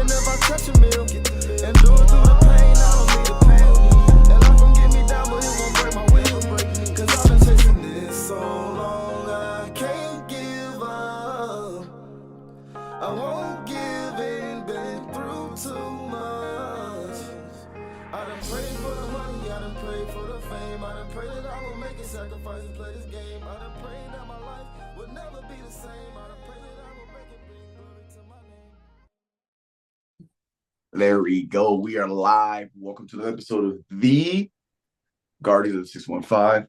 even if I touch a meal. And do it through the pain, I don't need the pain. And life won't get me down, but it won't break my will. Cause I've been chasing this so long, I can't give up. I won't give in, been through too much. I done prayed for the money, I done prayed for the fame. I done prayed that I will make a sacrifice and play this game. I done prayed that my life would never be the same. I done prayed that I will make it bring glory to my name. There we go. We are live. Welcome to the episode of the Guardians of 615.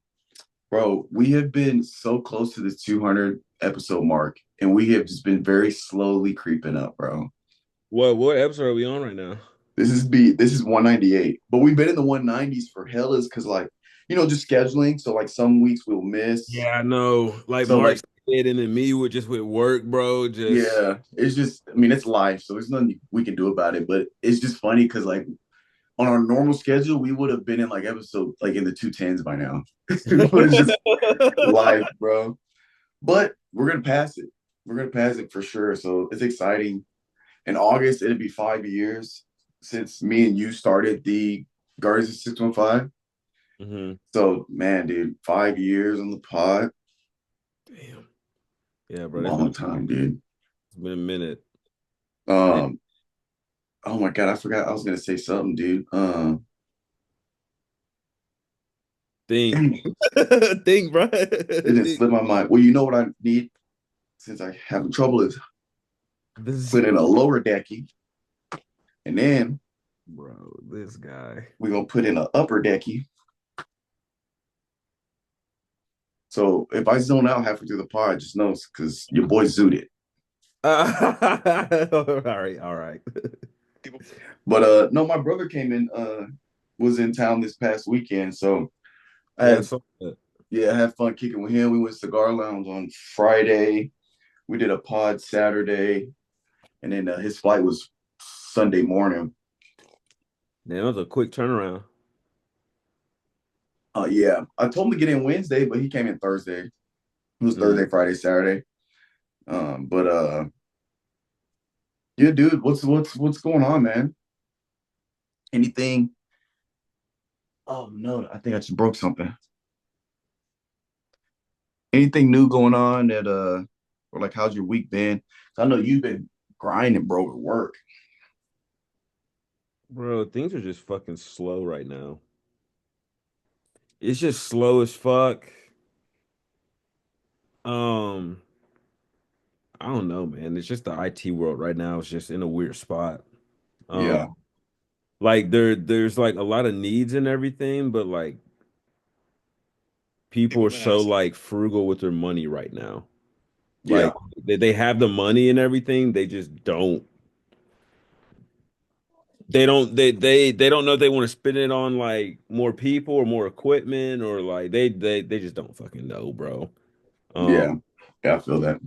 Bro, we have been so close to this 200 episode mark, and we have just been very slowly creeping up, bro. What episode are we on right now? This is 198, but we've been in the 190s for hellas because, like, just scheduling. So, like, some weeks we'll miss. Yeah, I know. Like So, Mark like, said, and then me with work, bro. yeah, it's just, I mean, it's life, so there's nothing we can do about it. But it's just funny because, like, on our normal schedule, we would have been in like episode like in the 210s by now. But it's just life, bro. But we're gonna pass it. We're gonna pass it for sure. So it's exciting. In August, it'll be 5 years since me and you started the Guardians of 615. Mm-hmm. So man, dude, 5 years on the pod. Damn. Yeah, bro. Long time, dude. It's been a minute. Oh my God, I forgot I was gonna say something, dude. Think. Think, bro. It didn't slip my mind. Well, you know what I need since I have trouble is put in a lower decky, and then bro, this guy. we're gonna put in an upper decky. So if I zone out halfway through the pod, just know because your boy zooted. All right. But no, my brother came in, was in town this past weekend, so I had fun kicking with him. We went to Cigar Lounge on Friday. We did a pod Saturday, and then his flight was Sunday morning. Man, that was a quick turnaround. Yeah, I told him to get in Wednesday, but he came in Thursday. It was Thursday, Friday, Saturday. Yeah, dude, what's going on, man? Anything? Oh no, I think I just broke something. Anything new going on that or like how's your week been? I know you've been grinding, bro, at work. Bro, things are just fucking slow right now. It's just slow as fuck. I don't know, man. It's just the IT world right now is just in a weird spot. Yeah. Like there's like a lot of needs and everything, but like people are so like frugal with their money right now. Like they have the money and everything, they just don't. They don't know if they want to spend it on like more people or more equipment or like they just don't fucking know, bro. Yeah, I feel that.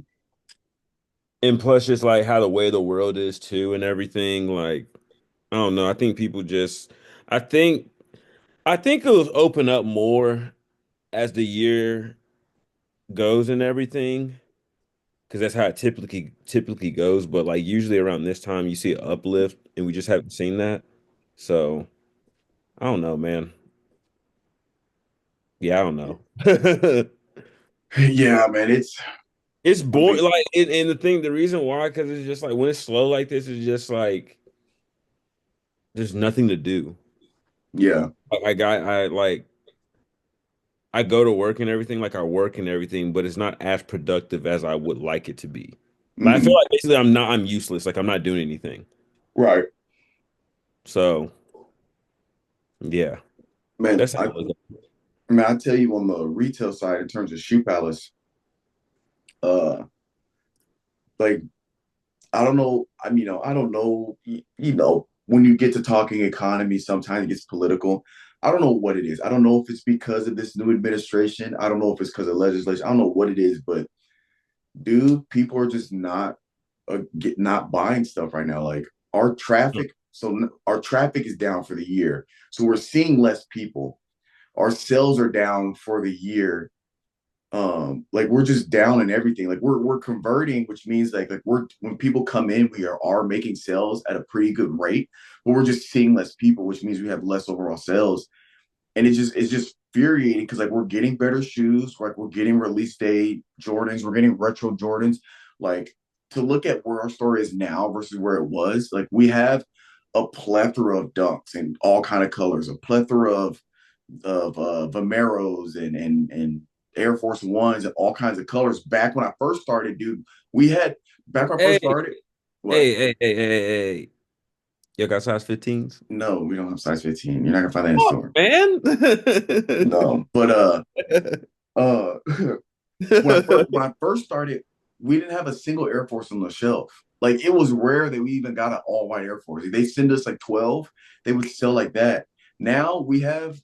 And plus just like how the way the world is too and everything, like I don't know. I think people just I think it'll open up more as the year goes and everything. Because that's how it typically goes. But like usually around this time you see an uplift and we just haven't seen that. So I don't know, man. Yeah, I don't know. Yeah, man, It's boring. Like, and the reason why, because it's just like when it's slow like this, it's just like there's nothing to do. Yeah. I go to work and everything, like I work and everything, but it's not as productive as I would like it to be. Like, I feel like basically I'm useless. Like I'm not doing anything. Right. So, yeah, man, that's how I tell you on the retail side in terms of Shoe Palace, like I don't know. I mean, I don't know. When you get to talking economy, sometimes it gets political. I don't know what it is. I don't know if it's because of this new administration. I don't know if it's because of legislation. I don't know what it is, but dude, people are just not buying stuff right now. Like our traffic, our traffic is down for the year, so we're seeing less people. Our sales are down for the year. Like we're just down in everything. Like we're converting, which means like we're when people come in, we are making sales at a pretty good rate, but we're just seeing less people, which means we have less overall sales. And it's just infuriating because like we're getting better shoes, like we're getting release date Jordans, we're getting retro Jordans. Like to look at where our store is now versus where it was, like we have a plethora of dunks in all kind of colors, a plethora of Vomeros and Air Force Ones and all kinds of colors. Back when I first started, dude, we had back when I Hey, first started. What? hey. You got size 15s? No, we don't have size 15. You're not gonna find that in the Oh, store. man. No, but uh when I first started, we didn't have a single Air Force on the shelf. Like it was rare that we even got an all white Air Force. They send us like 12, they would sell like that. Now we have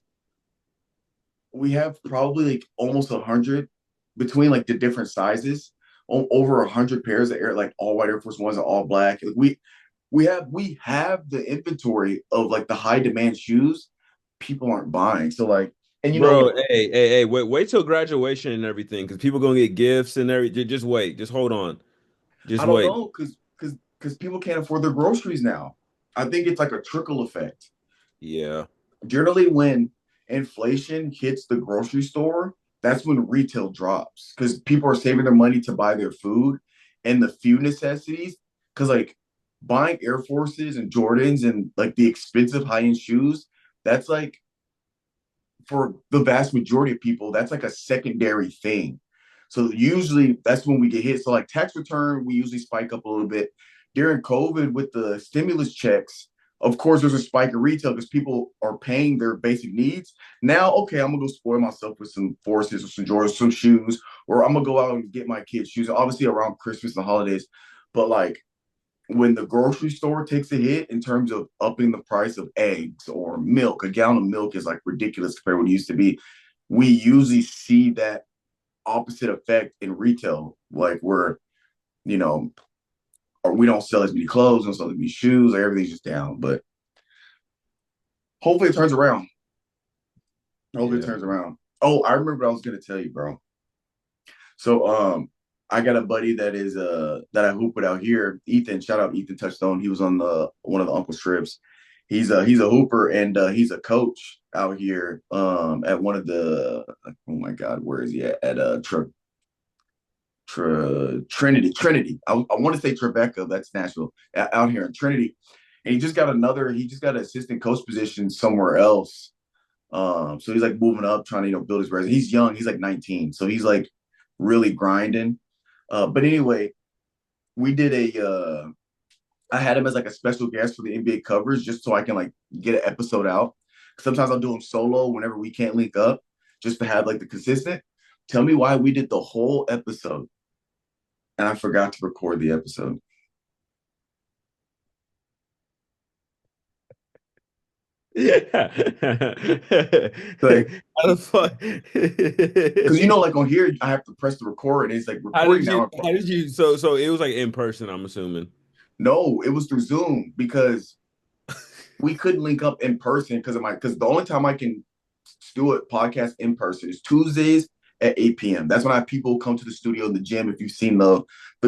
probably like almost 100 between like the different sizes, over 100 pairs of air like all white Air Force Ones and all black. Like, we have the inventory of like the high demand shoes people aren't buying. So like, and you know, Bro, hey, wait till graduation and everything, because people gonna get gifts and everything. Just wait, just hold on, just I don't wait. know because people can't afford their groceries now. I think it's like a trickle effect. Yeah, Generally, when inflation hits the grocery store, that's when retail drops because people are saving their money to buy their food and the few necessities. Because like buying Air Forces and Jordans and like the expensive high end shoes, that's like for the vast majority of people, that's like a secondary thing. So usually that's when we get hit. So like tax return, we usually spike up a little bit. During COVID with the stimulus checks, of course, there's a spike in retail because people are paying their basic needs. Now, okay, I'm gonna go spoil myself with some Forces or some Jordans, some shoes, or I'm gonna go out and get my kids shoes. Obviously around Christmas and holidays, but like when the grocery store takes a hit in terms of upping the price of eggs or milk, a gallon of milk is like ridiculous compared to what it used to be. We usually see that opposite effect in retail, like where, you know, or we don't sell as many clothes, we don't sell as many shoes, like everything's just down. But hopefully it turns around. Hopefully it yeah. turns around. Oh, I remember what I was gonna tell you, bro. So I got a buddy that is that I hoop with out here. Ethan, shout out Ethan Touchstone. He was on the one of the Uncle Strips. He's a hooper and he's a coach out here at one of the oh my god, where is he at Trinity. I want to say Tribeca, that's Nashville, out here in Trinity. And he just got an assistant coach position somewhere else. So he's like moving up, trying to build his resume. He's young, he's like 19, so he's like really grinding. But anyway, we did I had him as like a special guest for the NBA covers just so I can like get an episode out. Sometimes I'll do him solo whenever we can't link up, just to have like the consistent. Tell me why we did the whole episode and I forgot to record the episode. Yeah. Like, How the fuck? because like on here, I have to press the record and it's like How recording did you? now. How did you? So it was like in person, I'm assuming. No, it was through Zoom because we couldn't link up in person because the only time I can do a podcast in person is Tuesdays at 8 p.m. That's when I have people come to the studio in the gym. If you've seen the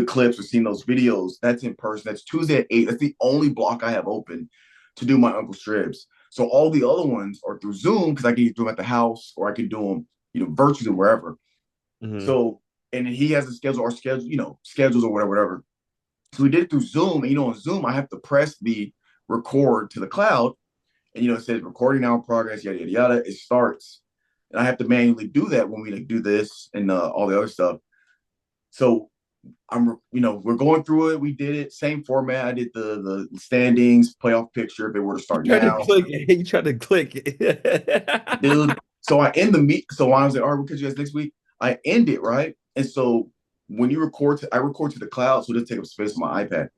clips or seen those videos, that's in person. That's Tuesday at 8. That's the only block I have open to do my Uncle Strips. So all the other ones are through Zoom because I can either do them at the house or I can do them, virtually wherever. Hmm. So and he has a schedule or schedule, schedules or whatever. So we did it through Zoom, and on Zoom I have to press the record to the cloud, and it says recording now in progress, yada yada yada. It starts, and I have to manually do that when we like do this and all the other stuff. So we're going through it. We did it same format. I did the standings, playoff picture if they were to You start tried to now, click it. You tried to click it. dude. So I end the meet. So I was like, all right, we'll catch you guys next week. I end it right, and so when you I record to the cloud, so it doesn't take up space on my iPad.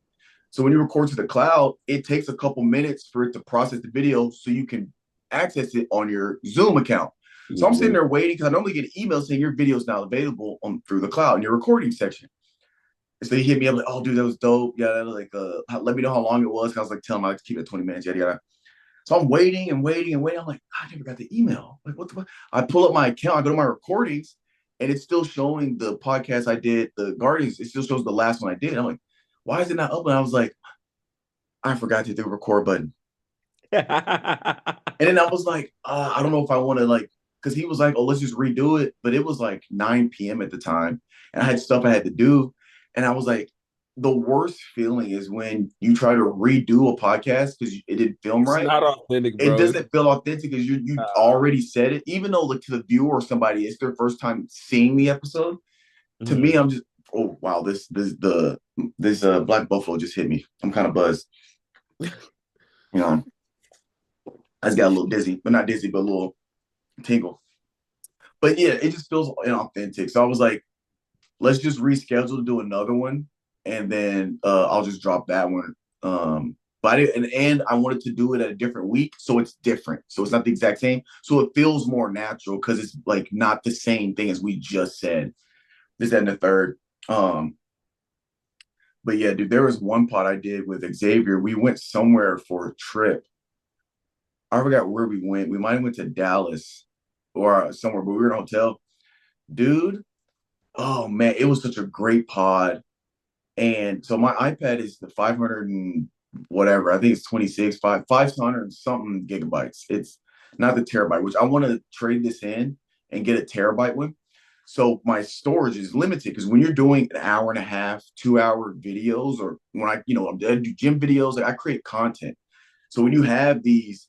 So when you record to the cloud, it takes a couple minutes for it to process the video so you can access it on your Zoom account. So I'm sitting there waiting because I normally get an email saying your video is now available through the cloud in your recording section. And so he hit me up like, "Oh, dude, that was dope. Yeah, like, let me know how long it was." I was like, "Tell him I like to keep it 20 minutes." Yada yada. So I'm waiting and waiting and waiting. I'm like, I never got the email. Like, what? I pull up my account. I go to my recordings, and it's still showing the podcast I did, the Guardians. It still shows the last one I did. I'm like, why is it not up? And I was like, I forgot to hit the record button. And then I was like, I don't know if I want to like, because he was like, oh, let's just redo it. But it was like 9 p.m. at the time, and I had stuff I had to do. And I was like, the worst feeling is when you try to redo a podcast because it didn't film It's right. not authentic, It bro. doesn't feel authentic because you already said it, even though like to the viewer or somebody, it's their first time seeing the episode. To me, Mhm. I'm just, oh wow, this Black Buffalo just hit me. I'm kind of buzzed. You know, I just got a little dizzy, but not dizzy, but a little tingle. But yeah, it just feels inauthentic. So I was like, let's just reschedule to do another one, and then I'll just drop that one. But I didn't, and I wanted to do it at a different week, so it's different. So it's not the exact same. So it feels more natural because it's like not the same thing as we just said. This, that, and the third. Um, but yeah, dude, there was one pod I did with Xavier. We went somewhere for a trip. I forgot where we went. We might have went to Dallas or somewhere, but we were in a hotel. Dude, oh man, it was such a great pod. And so my iPad is the 500 and whatever. I think it's 26, 500 something gigabytes. It's not the terabyte, which I want to trade this in and get a terabyte one. So my storage is limited because when you're doing an hour and a half, 2 hour videos, or when I do gym videos, like I create content. So when you have these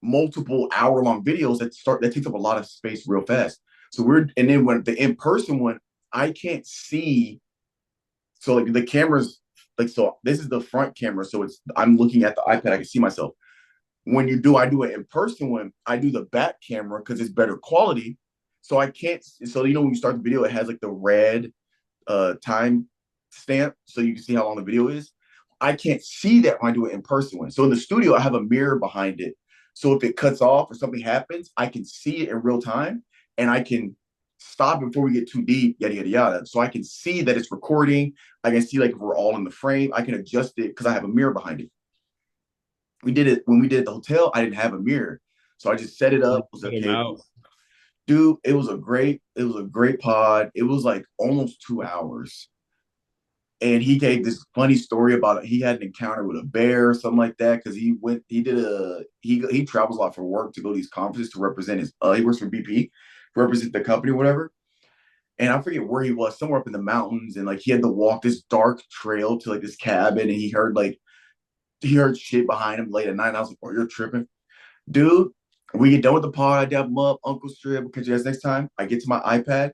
multiple hour-long videos that takes up a lot of space real fast. So and then when the in-person one, I can't see. So like the cameras, like, so this is the front camera. So I'm looking at the iPad, I can see myself. When I do it in person one, I do the back camera because it's better quality. So I can't, so when you start the video, it has like the red time stamp so you can see how long the video is. I can't see that when I do it in person one. So in the studio, I have a mirror behind it. So if it cuts off or something happens, I can see it in real time and I can stop before we get too deep, yada, yada, yada. So I can see that it's recording. I can see like if we're all in the frame. I can adjust it because I have a mirror behind it. We did it when we did it at the hotel. I didn't have a mirror. So I just set it up. Was Put him okay, out. dude. It was a great pod. It was like almost 2 hours. And he gave this funny story about it. He had an encounter with a bear or something like that because he travels a lot for work to go to these conferences to represent he works for BP, represent the company or whatever. And I forget where he was, somewhere up in the mountains, and like he had to walk this dark trail to like this cabin, and he heard shit behind him late at night. And I was like, "Oh, you're tripping, dude." We get done with the pod. I dab him up, Uncle Strib. We'll catch you guys next time. I get to my iPad,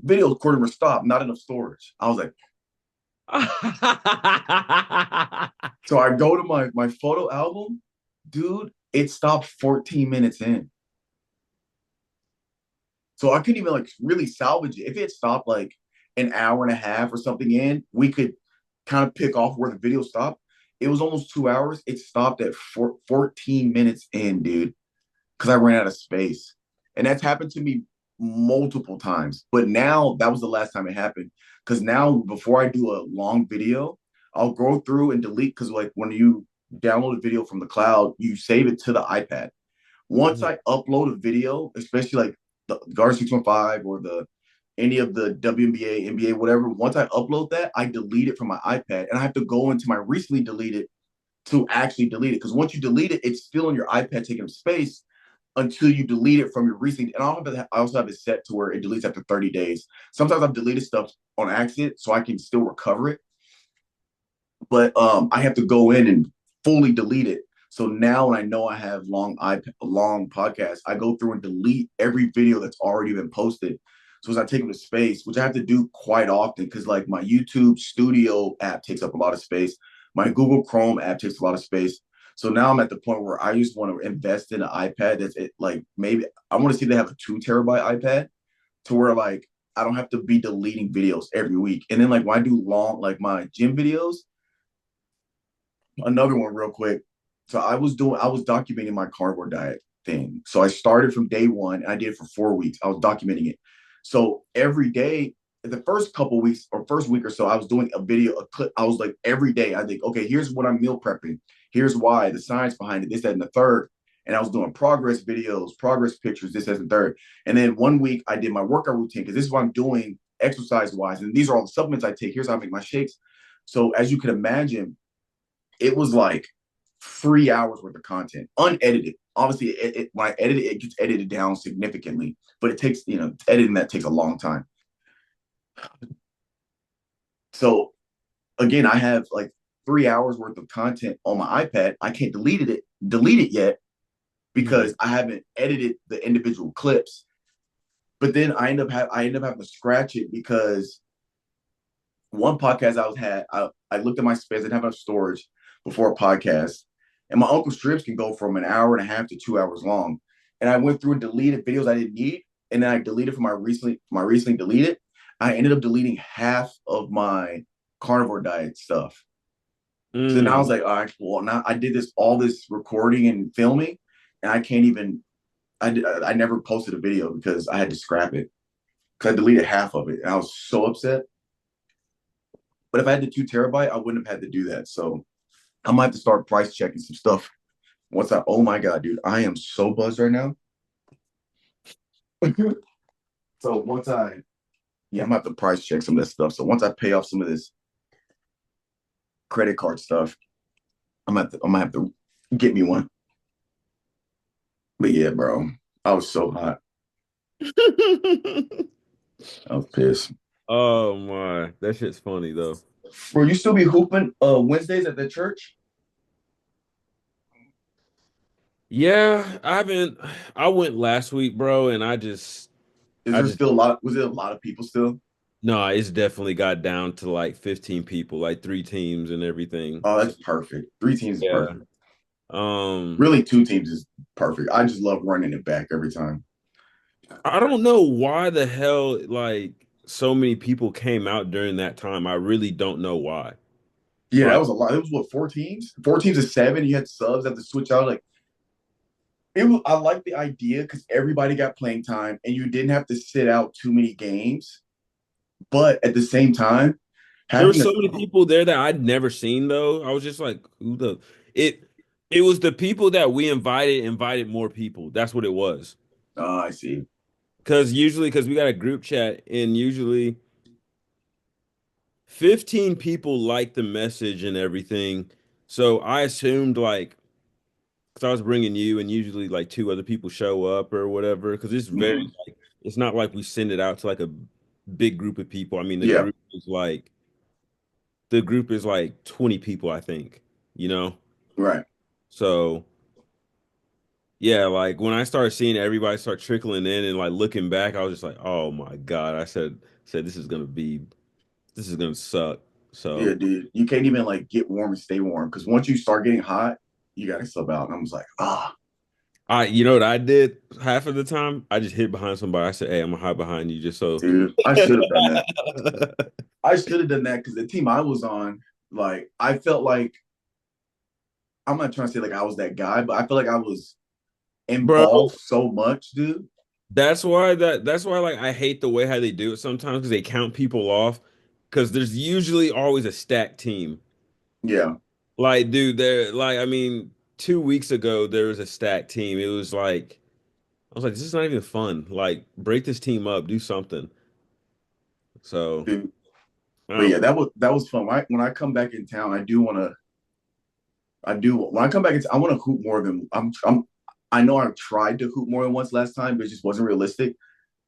video recording was stopped, not enough storage. I was like, so I go to my photo album, dude. It stopped 14 minutes in, so I couldn't even like really salvage it. If it stopped like an hour and a half or something in, we could kind of pick off where the video stopped. It was almost 2 hours. It stopped at 14 minutes in, dude, because I ran out of space, and that's happened to me multiple times. But now that was the last time it happened. Because now, before I do a long video, I'll go through and delete. Because like when you download a video from the cloud, you save it to the iPad. Once Mhm. I upload a video, especially like the GoT615 or the any of the WNBA, NBA, whatever, once I upload that, I delete it from my iPad, and I have to go into my recently deleted to actually delete it. Because once you delete it, it's still on your iPad taking up space until you delete it from your recent. And I also have it set to where it deletes after 30 days. Sometimes I've deleted stuff on accident, so I can still recover it. But I have to go in and fully delete it. So now when I know I have long podcasts, I go through and delete every video that's already been posted. So as I take up the space, which I have to do quite often because like my YouTube Studio app takes up a lot of space. My Google Chrome app takes a lot of space. So now I'm at the point where I just want to invest in an iPad that's like maybe I want to see if they have a 2 terabyte iPad to where like I don't have to be deleting videos every week. And then like when I do long like my gym videos, another one real quick. So I was documenting my carnivore diet thing. So I started from day one and I did it for 4 weeks. I was documenting it. So every day, the first couple weeks or first week or so, I was doing a video, a clip. I was like every day, I think, okay, here's what I'm meal prepping. Here's why, the science behind it, this, that, and the third. and I was doing progress videos, progress pictures, this, as, and third. And then one week I did my workout routine because this is what I'm doing exercise wise, and these are all the supplements I take. Here's how I make my shakes. So as you can imagine, it was like 3 hours worth of content, unedited. Obviously, when I edit it, it gets edited down significantly, but it takes, editing that takes a long time. So again, I have like 3 hours worth of content on my iPad. I can't delete it yet because I haven't edited the individual clips. But then I end up having to scratch it because one podcast I looked at my space. I didn't have enough storage before a podcast, and my uncle strips can go from an hour and a half to 2 hours long. And I went through and deleted videos I didn't need, and then I deleted from my recently deleted. I ended up deleting half of my carnivore diet stuff. So now I was like, all right, well, now I did all this recording and filming, and I can't even. I never posted a video because I had to scrap it because I deleted half of it, and I was so upset. But if I had the 2 terabyte, I wouldn't have had to do that. So I might have to start price checking some stuff. Oh my God, dude, I am so buzzed right now. So I'm gonna have to price check some of this stuff. So once I pay off some of this credit card stuff, I'm gonna have to get me one. But yeah, bro, I was so hot. I was pissed. Oh my, that shit's funny though. Bro, you still be hooping Wednesdays at the church? Yeah, I went last week, bro, and Is I there just still a lot? Was it a lot of people still? no, it's definitely got down to like 15 people, like 3 teams and everything. Oh, So that's perfect. 3 teams is yeah. perfect. Um, Really, 2 teams is perfect. I just love running it back every time. I don't know why the hell like so many people came out during that time. I really don't know why. Yeah, that Like was a lot. It was what, 4 teams? 4 teams of 7. You had subs have to switch out. Like it was. I like the idea because everybody got playing time, and you didn't have to sit out too many games. But at the same time, there were having so a many people there that I'd never seen though. I was just like, who the it it was the people that we invited more people. That's what it was. I see. Because we got a group chat and usually 15 people like the message and everything. So I assumed like because I was bringing you and usually like 2 other people show up or whatever. Because Mhm. it's not like we send it out to like a big group of people. I mean, Yeah, the group is like 20 people, I think, you know? right. So yeah, like when I started seeing everybody start trickling in and like looking back, I was just like, oh my God. I said this is gonna suck. Yeah, So dude. You can't even like get warm and stay warm because once you start getting hot, you gotta sub out. And I was like, you know what I did half of the time? I just hid behind somebody. I said, hey, I'm gonna hide behind you just so dude, I should have done that. I should have done that because the team I was on, like, I felt like I'm not trying to say like I was that guy, but I feel like I was bro. involved so much, dude. That's why like I hate the way how they do it sometimes because they count people off because there's usually always a stacked team. Yeah, Like, dude, there like I mean, 2 weeks ago there was a stacked team. It was like I was like, this is not even fun. Like, break this team up, do something. So dude. I But don't yeah, that was fun. When I come back in town, I do when I come back in, I want to hoop more than I know I tried to hoop more than once last time, but it just wasn't realistic.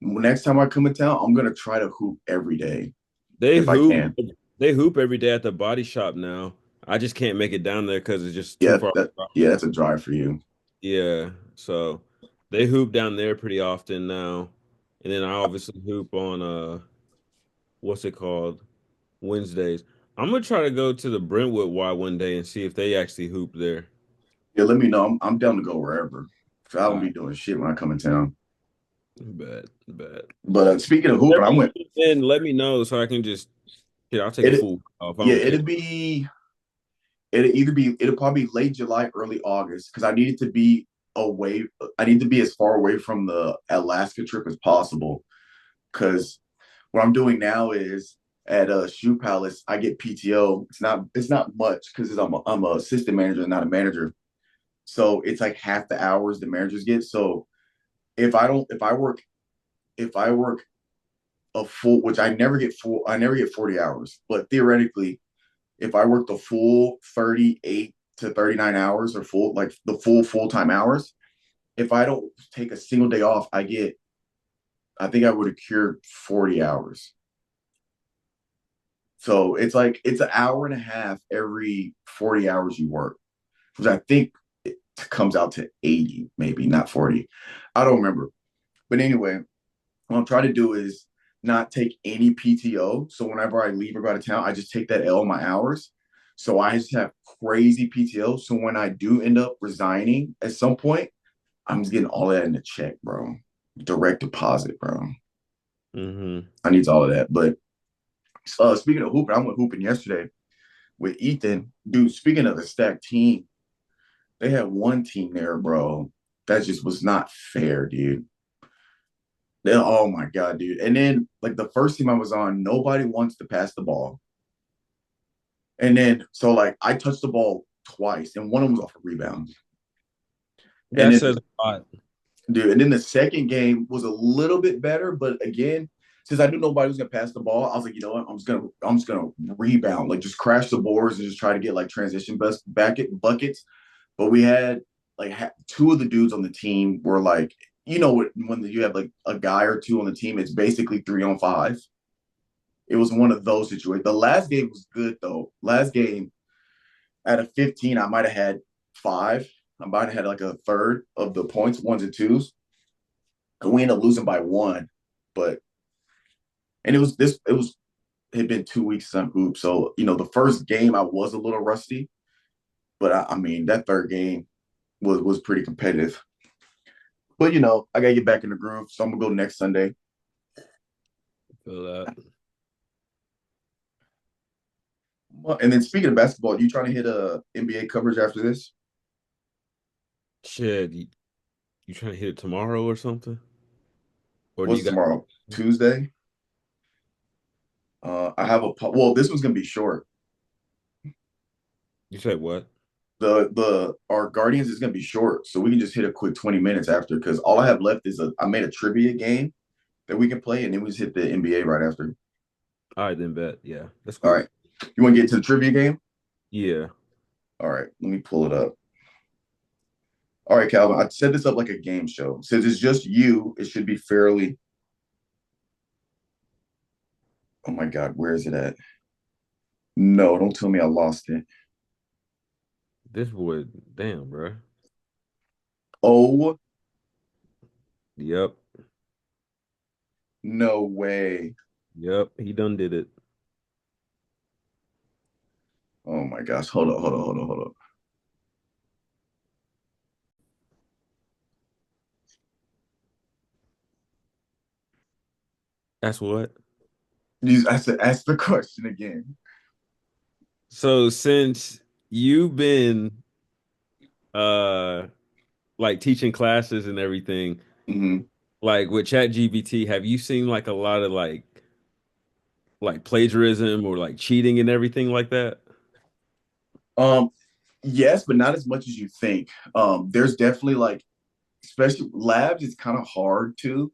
Next time I come in town, I'm gonna try to hoop every day they if I hoop can. they hoop every day at the body shop now. I just can't make it down there because it's just too Yeah, far. that's a drive for you. Yeah, so they hoop down there pretty often now, and then I obviously hoop on what's it called Wednesdays. I'm gonna try to go to the Brentwood Y one day and see if they actually hoop there. Yeah, let me know. I'm down to go wherever. So I don't Uh, be doing shit when I come in town. bet. But speaking of hooping, I went. And let me know so I can just shit. I'll take a It full off. I yeah, don't care. it'll probably be late July, early August because I needed to be away. I need to be as far away from the Alaska trip as possible. Because what I'm doing now is at Shoe Palace, I get PTO. It's not much because I'm a assistant manager, not a manager. So it's like half the hours the managers get. So if I don't, if I work a full, which I never get 40 hours, but theoretically, if I work the full 38 to 39 hours or full, like the full time hours, if I don't take a single day off, I think I would accrue 40 hours. So it's like, it's an hour and a half every 40 hours you work, which I think it comes out to 80, maybe not 40. I don't remember. But anyway, what I'm trying to do is not take any PTO. So whenever I leave or go out of town, I just take that L on my hours. So I just have crazy PTO. So when I do end up resigning at some point, I'm just getting all that in a check, bro. Direct deposit, bro. Mm-hmm. I need all of that. But speaking of hooping, I went hooping yesterday with Ethan. Dude, speaking of a stacked team, they had one team there, bro. That just was not fair, dude. Oh my god, dude. And then like the first team I was on, nobody wants to pass the ball. And then so like I touched the ball twice, and one of them was off a rebound. And That then says a lot. dude, and then the second game was a little bit better, but again, since I knew nobody was gonna pass the ball, I was like, you know what, I'm just gonna rebound, like just crash the boards and just try to get like transition buckets. But we had like two of the dudes on the team were like, you know what, when you have like a guy or two on the team, it's basically 3-on-5. It was one of those situations. The last game was good though. Last game out of 15, I might have had five. I might have had like a third of the points, ones and twos. And we ended up losing by one. But and it had been 2 weeks since I hooped. So, the first game I was a little rusty, but I mean that third game was pretty competitive. But I gotta get back in the groove. So I'm gonna go next Sunday. Feel that. Well, and then speaking of basketball, you trying to hit a NBA coverage after this? Shit, you trying to hit it tomorrow or something? Or do you What's got? tomorrow? Tuesday? I have well, this one's gonna be short. You said what? The our Guardians is gonna be short, so we can just hit a quick 20 minutes after because all I have left is I made a trivia game that we can play, and then we just hit the NBA right after. All right, then bet. Yeah, that's All cool. right. You want to get to the trivia game? Yeah. All right, let me pull it up. All right, Calvin, I set this up like a game show. Since it's just you, it should be fairly. Oh my God, where is it at? No, don't tell me I lost it. This would damn, bro. Oh, Yep. no way. Yep. He done did it. Oh my gosh. Hold on. That's what. I said, ask the question again. So since you've been uh like teaching classes and everything, Hmm. like with ChatGPT, have you seen like a lot of like plagiarism or like cheating and everything like that? Um, yes, but not as much as you think. There's definitely like, especially labs, it's kind of hard too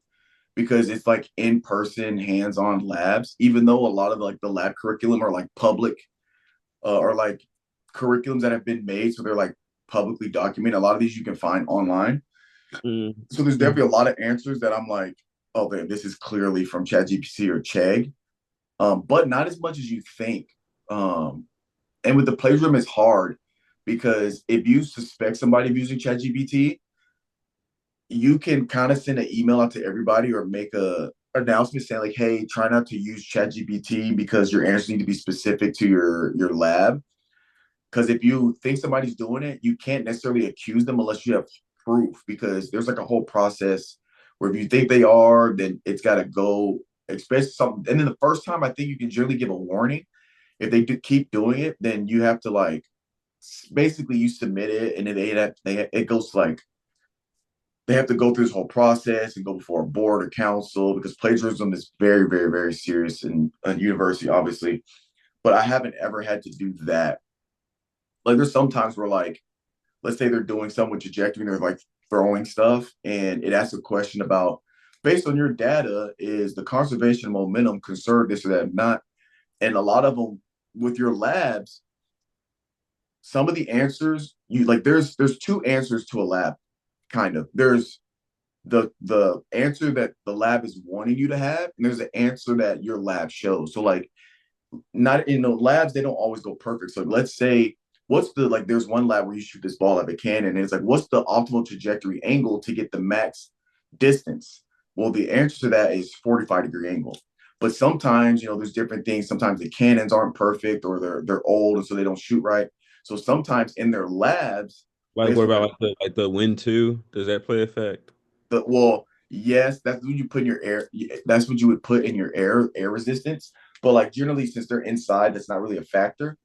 because it's like in person, hands on labs. Even though a lot of like the lab curriculum are like public, or like curriculums that have been made, so they're like publicly documented. A lot of these you can find online. Mm. So there's definitely a lot of answers that I'm like, oh, man, this is clearly from ChatGPT or Chegg, but not as much as you think. Um, and with the plagiarism, it's hard because if you suspect somebody of using ChatGPT, you can kind of send an email out to everybody or make a announcement saying like, hey, try not to use ChatGPT because your answers need to be specific to your lab. Because if you think somebody's doing it, you can't necessarily accuse them unless you have proof. Because there's like a whole process where if you think they are, then it's got to go. Especially something. And then the first time, I think you can generally give a warning. If they do keep doing it, then you have to like basically you submit it, and then it goes to like they have to go through this whole process and go before a board or council because plagiarism is very, very, very serious in a university, obviously. But I haven't ever had to do that. Like there's sometimes where like let's say they're doing something with trajectory and they're like throwing stuff, and it asks a question about based on your data, is the conservation of momentum conserved this or that not? And a lot of them with your labs, some of the answers you like there's two answers to a lab, kind of. There's the answer that the lab is wanting you to have, and there's an answer that your lab shows. So like not in the labs, they don't always go perfect. So let's say what's the like there's one lab where you shoot this ball at the cannon, and it's like what's the optimal trajectory angle to get the max distance? Well, the answer to that is 45-degree angle. But sometimes, there's different things. Sometimes the cannons aren't perfect or they're old and so they don't shoot right. So sometimes in their labs, Like, based what on about like the wind too? Does that play effect? the well, yes, that's what you put in your air. That's what you would put in your air resistance. But like generally, since they're inside, that's not really a factor.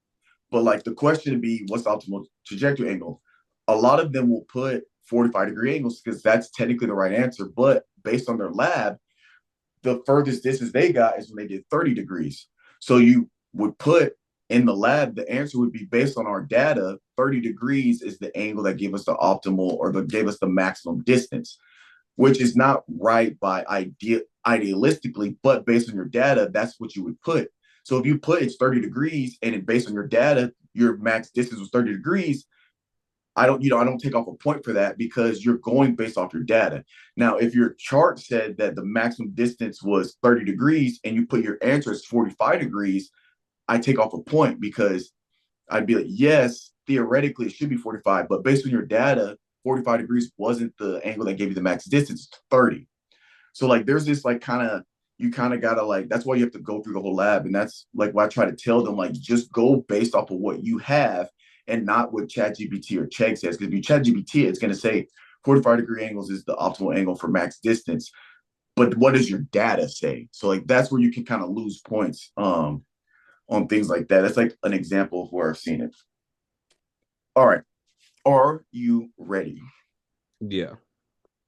But like the question would be, what's the optimal trajectory angle? A lot of them will put 45-degree angles because that's technically the right answer. But based on their lab, the furthest distance they got is when they did 30 degrees. So you would put in the lab, the answer would be based on our data, 30 degrees is the angle that gave us the optimal or that gave us the maximum distance, which is not right by idealistically, but based on your data, that's what you would put. So if you put it's 30 degrees and based on your data, your max distance was 30 degrees, I don't take off a point for that because you're going based off your data. Now, if your chart said that the maximum distance was 30 degrees and you put your answer as 45 degrees, I take off a point because I'd be like, yes, theoretically it should be 45, but based on your data, 45 degrees wasn't the angle that gave you the max distance, it's 30. So like there's this like kind of you kind of gotta like that's why you have to go through the whole lab. And that's like why I try to tell them, like, just go based off of what you have and not what ChatGPT or Chegg says. Because if you ChatGPT, it's gonna say 45-degree angles is the optimal angle for max distance. But what does your data say? So like that's where you can kind of lose points on things like that. That's like an example of where I've seen it. All right. Are you ready? Yeah.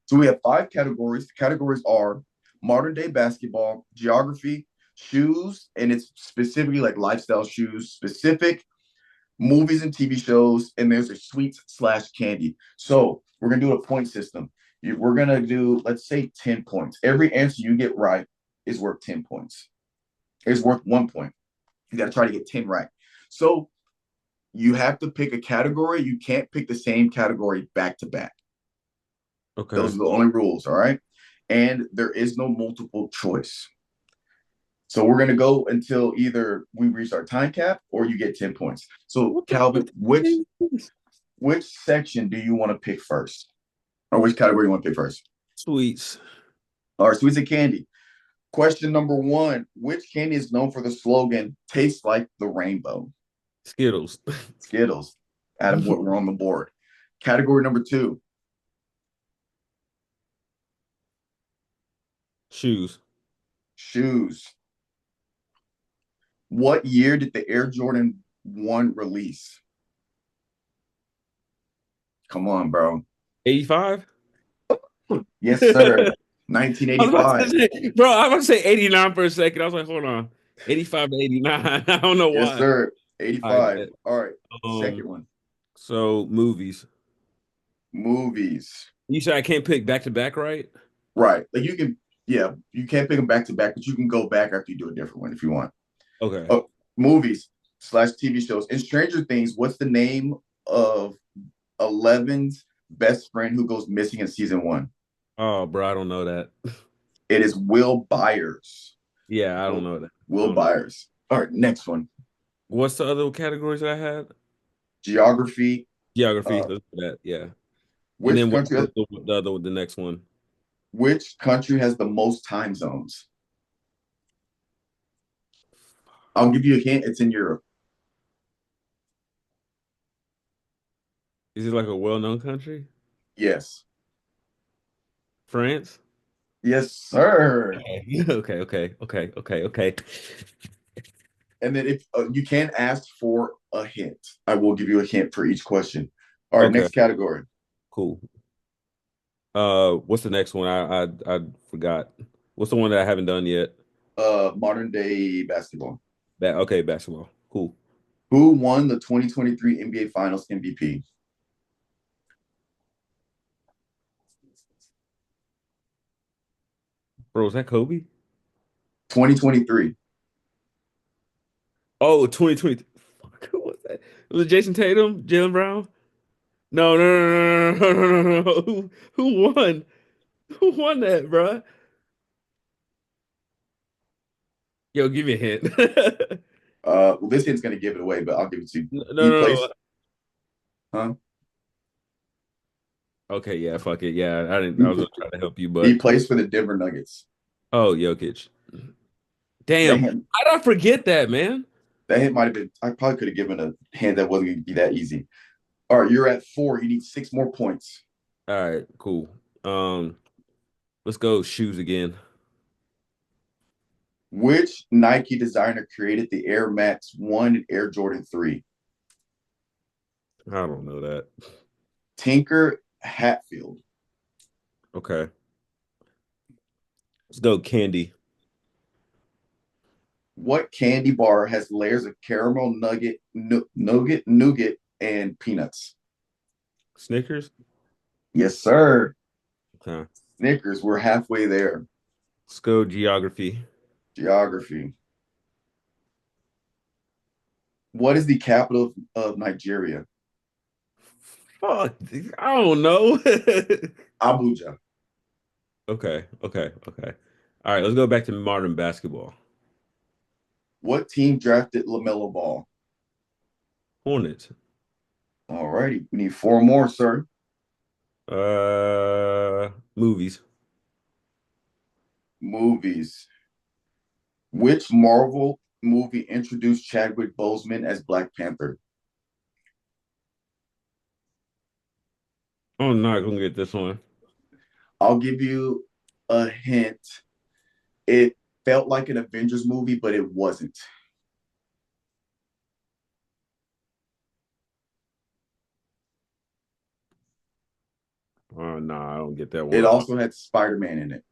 So we have five categories. The categories are modern day basketball, geography, shoes, and it's specifically like lifestyle shoes, specific movies and TV shows, and there's a sweets slash candy. So we're gonna do a point system. We're gonna do, let's say, 10 points. Every answer you get right is worth 10 points. It's worth 1 point. You got to try to get 10 right. So you have to pick a category. You can't pick the same category back to back. Okay. Those are the only rules, all right? And there is no multiple choice. So we're going to go until either we reach our time cap or you get 10 points. So What the fuck Calvin, which is this? which section do you want to pick first? Or which category you want to pick first? Sweets. All right, sweets and candy. Question number one, which candy is known for the slogan, tastes like the rainbow? Skittles. Skittles. Adam, we're on the board. Category number two, Shoes. shoes. What year did the Air Jordan 1 release? Come on, bro. 85? Yes, sir. I was about to 1985. say, bro, I was about to say 89 for a second. I was like, hold on. 85 to 89. I don't know Yes, why. sir. I 85. bet. All right. Um, Second one, so movies. movies. You said I can't pick back to back, right? Right. Like you can, yeah, you can't pick them back to back, but you can go back after you do a different one if you want. Okay. Oh, movies slash TV shows. In Stranger Things, what's the name of Eleven's best friend who goes missing in season one? Oh, bro, I don't know that. It is Will Byers. Yeah, I don't Will, know that. I Will don't know. Byers. All right, next one. What's the other categories that I had? Geography. Geography. Uh, Let's do that. Yeah. And which then what country has, was the next one? which country has the most time zones? I'll give you a hint. It's in Europe. Is it like a well-known country? Yes. France? Yes, sir. Okay. Okay, okay, okay, okay, okay. And then if you can ask for a hint, I will give you a hint for each question. All right, Okay, next category. cool. What's the next one? I forgot. What's the one that I haven't done yet? Modern day basketball. Okay, basketball. Cool. Who won the 2023 NBA Finals MVP? Bro, is that Kobe? 2023. Oh, 2020. Fuck, who was that? Was it Jason Tatum? Jalen Brown? No, no, no, no, no, no, no, no, no. Who won? Who won that, bruh? Yo, give me a hint. Well, this hint's gonna give it away, but I'll give it to you. No, no, He no. plays, huh? Okay, yeah, fuck it. Yeah, I didn't. I was gonna try to help you, He but plays for the Denver Nuggets. oh, Jokic. That Damn, hint, how did I forget that, man? that hint might have been. I probably could have given a hint that wasn't gonna be that easy. All right, you're at 4. You need 6 more points. All right, cool. Um, let's go shoes again. Which Nike designer created the Air Max 1 and Air Jordan 3? I don't know that. Tinker Hatfield. Okay, let's go candy. What candy bar has layers of caramel, nougat, and peanuts? Snickers. Yes, sir. Okay, Snickers. We're halfway there. let's go geography. Geography. What is the capital of Nigeria? Fuck, I don't know. Abuja. Okay, okay, okay. All right, let's go back to modern basketball. What team drafted LaMelo Ball? Hornets. All righty. We need 4 more, sir. Movies. Movies. Which Marvel movie introduced Chadwick Boseman as Black Panther? I'm not gonna get this one. I'll give you a hint. It felt like an Avengers movie, but it wasn't. Oh, nah, I don't get that It one. also had Spider-Man in it.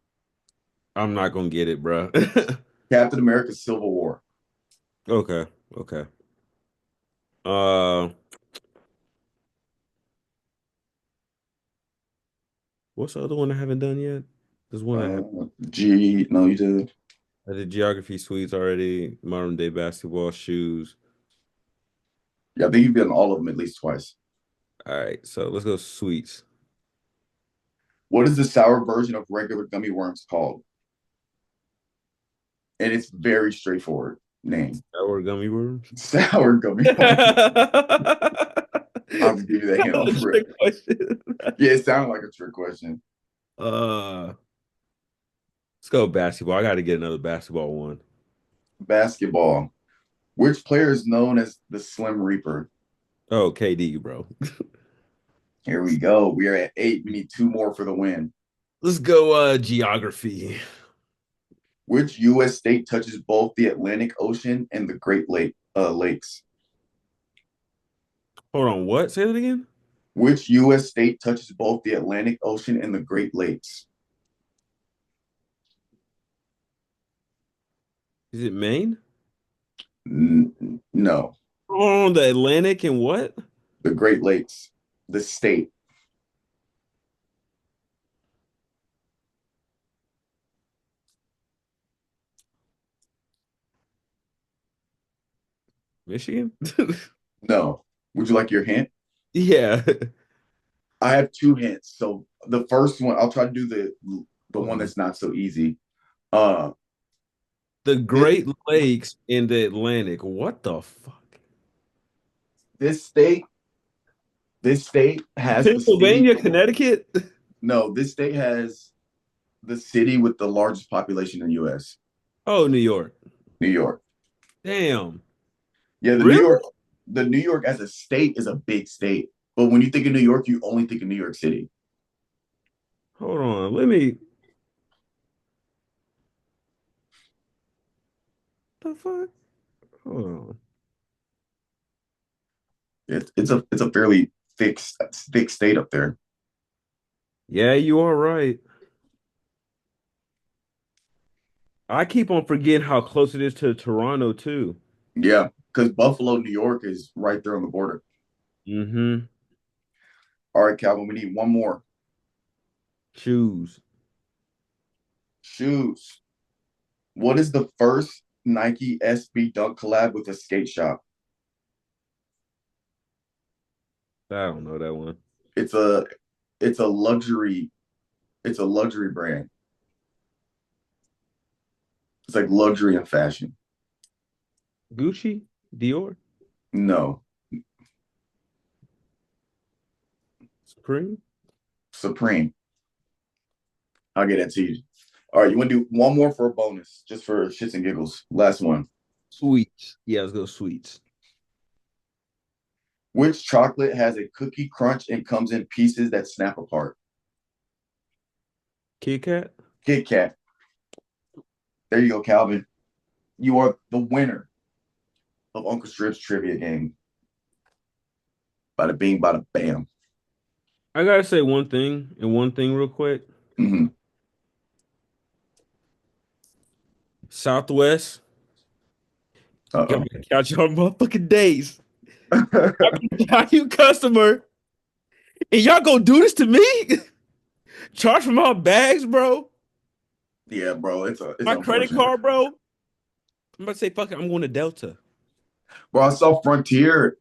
I'm not gonna get it, bro. Captain America Civil War. Okay, okay. Uh, what's the other one I haven't done yet? There's one I have. No, you did. I did geography suites already. Modern day basketball shoes. Yeah, I think you've done all of them at least twice. All right, so let's go sweets. What is the sour version of regular gummy worms called? And it's very straightforward name. Sour gummy worms. Sour gummy worms. I'll just give you that hint off rip. Trick question. Yeah, it sounded like a trick question. Uh, let's go basketball. I got to get another basketball one. Basketball. Which player is known as the Slim Reaper? Oh, KD, bro. Here we go. We are at 8. We need 2 more for the win. Let's go geography. Which U.S. state touches both the Atlantic Ocean and the Great Lakes? Hold on, what? Say that again. Which U.S. state touches both the Atlantic Ocean and the Great Lakes? Is it Maine? No, Oh, the Atlantic and what? the Great Lakes, the state. Michigan? No. Would you like your hint? Yeah. I have 2 hints. So the first one, I'll try to do the one that's not so easy. Uh, The this Great Lakes in the Atlantic. What the fuck? this state, this state has the city. Pennsylvania, Connecticut? No, this state has the city with the largest population in the U.S. Oh, New York. New York. Damn. Yeah, Really? The New York as a state is a big state. But when you think of New York, you only think of New York City. Hold on. Let me. The fuck? Hold on. It's a fairly thick state up there. Yeah, you are right. I keep on forgetting how close it is to Toronto, too. Yeah, because Buffalo, New York is right there on the border. Mm-hmm. All right, Calvin, we need 1 more. Shoes. Shoes. What is the first Nike SB Dunk collab with a skate shop? I don't know that one. It's a it's a luxury it's a luxury brand. It's like luxury and fashion. Gucci, Dior, No, Supreme. Supreme. I'll get that to you. All right, you want to do one more for a bonus, just for shits and giggles. Last one. Sweets. Yeah, let's go sweets. Which chocolate has a cookie crunch and comes in pieces that snap apart? Kit Kat. Kit Kat. There you go, Calvin. You are the winner of Uncle Strip's trivia game. Bada bing, bada bam. I gotta say one thing real quick. Hmm. Southwest, y'all Uh better count your motherfucking days. oh. How you customer and y'all gonna do this to me? Charge for my bags, bro. Yeah, bro. It's My credit unfortunate. card, bro. I'm about to say, fuck it, I'm going to Delta. Bro, I saw Frontier.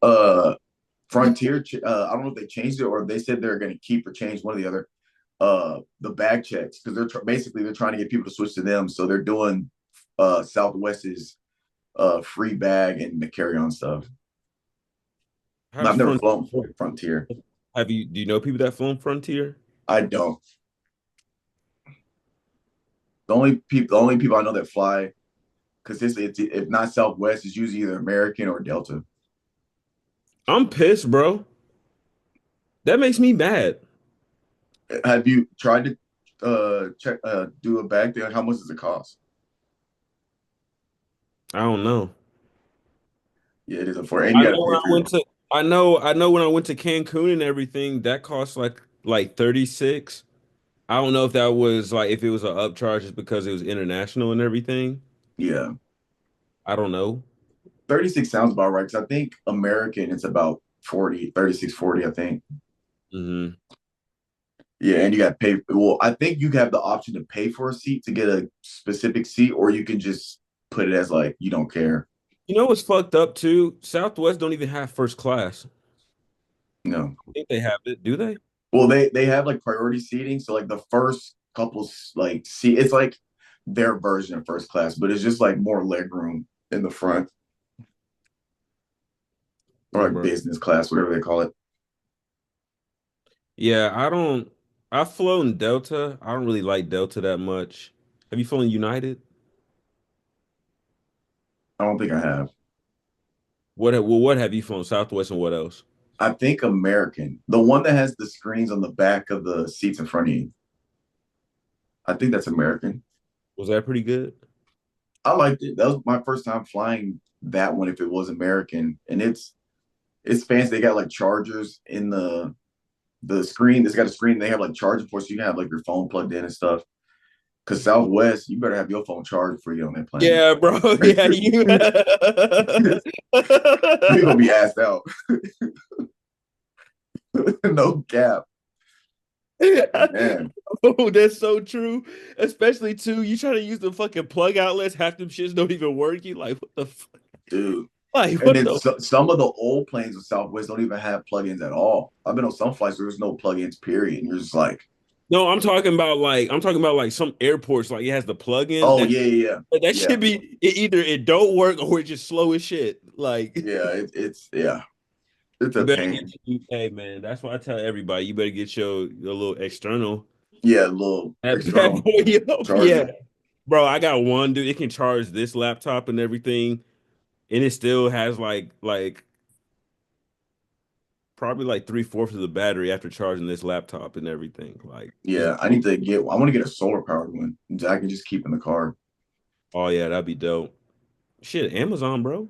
Frontier. I don't know if they changed it or they said they're going to keep or change one or the other. The bag checks because basically they're trying to get people to switch to them, so they're doing Southwest's free bag and the carry on stuff. How I've does never Front flown Frontier. do you know people that flown Frontier? I don't. The only people I know that fly consistently, if not Southwest, is usually either American or Delta. I'm pissed, bro. That makes me mad. Have you tried to check do a bag thing? How much does it cost? I don't know. Yeah, it is a four, and I you got to know when pay I for went your. to I know when I went to Cancun and everything, that cost like 36. I don't know if that was like if it was an upcharge just because it was international and everything. Yeah, I don't know. 36 sounds about right because I think American it's about 40, 36, 40. I think. Hmm. Yeah, and you got to pay. Well, I think you have the option to pay for a seat to get a specific seat, or you can just put it as like you don't care. You know what's fucked up too? Southwest don't even have first class. No. I think they have it, do they? Well, they have like priority seating, so like the first couple like see it's like their version of first class, but it's just like more leg room in the front or like Bro. business class, whatever they call it. Yeah, I don't. I've flown Delta. I don't really like Delta that much. Have you flown United? I don't think I have. What have you flown? Southwest and what else? I think American, the one that has the screens on the back of the seats in front of you. I think that's American. Was that pretty good? I liked it. That was my first time flying that one. If it was American, and it's fancy. They got like chargers in the screen. It's got a screen. They have like charging ports. So you can have like your phone plugged in and stuff. Because Southwest, you better have your phone charged before you get on that plane. Yeah, bro. Yeah, you. You're gonna be asked out. No cap. Man, Oh, that's so true. Especially too, you try to use the fucking plug outlets, half them shits don't even work. You like what the fuck? dude. Like And what then the some of the old planes with Southwest don't even have plugins at all. I've been on some flights where there's no plugins, period. And you're just like, No, I'm talking about like some airports, like it has the plug-ins. oh yeah, yeah, That yeah, should be either it don't work or it's just slow as shit. Like yeah. It's yeah, it's you a better get pain. hey man, that's why I tell everybody you better get your little external. Yeah, a little That external boy up. Yeah. charger. Bro, I got one dude, it can charge this laptop and everything, and it still has like probably like three-fourths of the battery after charging this laptop and everything. Like it's Yeah, I need to get. I want to get a solar powered one that I can just keep in the car. oh yeah, that'd be dope. Shit, Amazon, bro.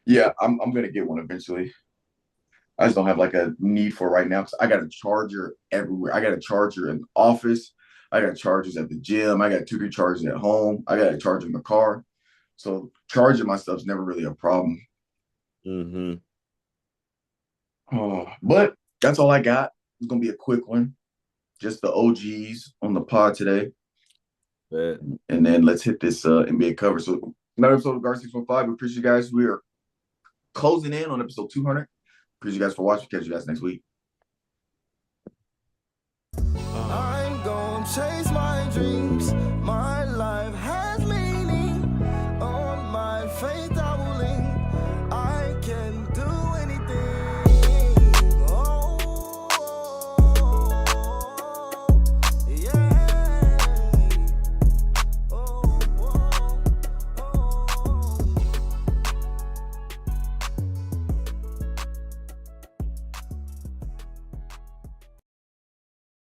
Yeah, I'm gonna get one eventually. I just don't have like a need for it right now because I got a charger everywhere. I got a charger in the office. I got chargers at the gym. I got two, three chargers at home. I got a charger in the car. So charging my stuff's never really a problem. Hmm. Oh, but that's all I got. It's gonna be a quick one. Just the OGs on the pod today. Bet. and then let's hit this NBA cover. So another episode of GoT615. We appreciate you guys. We are closing in on episode 200. Appreciate you guys for watching. Catch you guys next week. I'm gonna chase my dreams, my life.